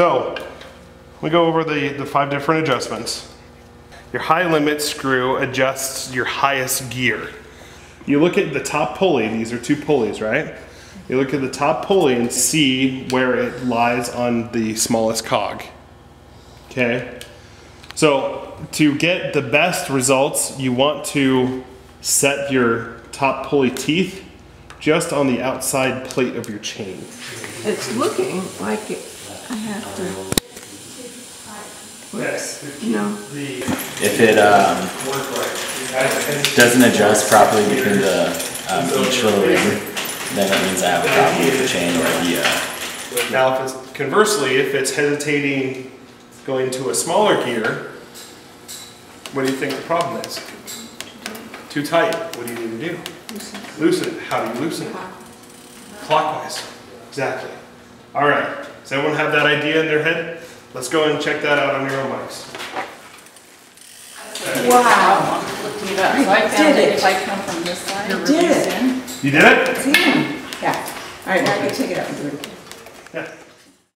So we go over the 5 different adjustments. Your high limit screw adjusts your highest gear. You look at the top pulley, these are 2 pulleys, right? You look at the top pulley and see where it lies on the smallest cog, okay? So to get the best results, you want to set your top pulley teeth just on the outside plate of your chain. It's looking like I have to, whoops, no. If it doesn't adjust properly between the each little ring, then it means I have a problem with the chain or the... Now, if it's, conversely, if it's hesitating going to a smaller gear, what do you think the problem is? Too tight. What do you need to do? Loosen it. How do you loosen it? Clockwise. Exactly. All right. Does everyone have that idea in their head? Let's go and check that out on your own mics. Wow. Looking it up. So I found that if I come from this side, You did it. You did it? Yeah. All right, now I can take it out and do it again. Yeah.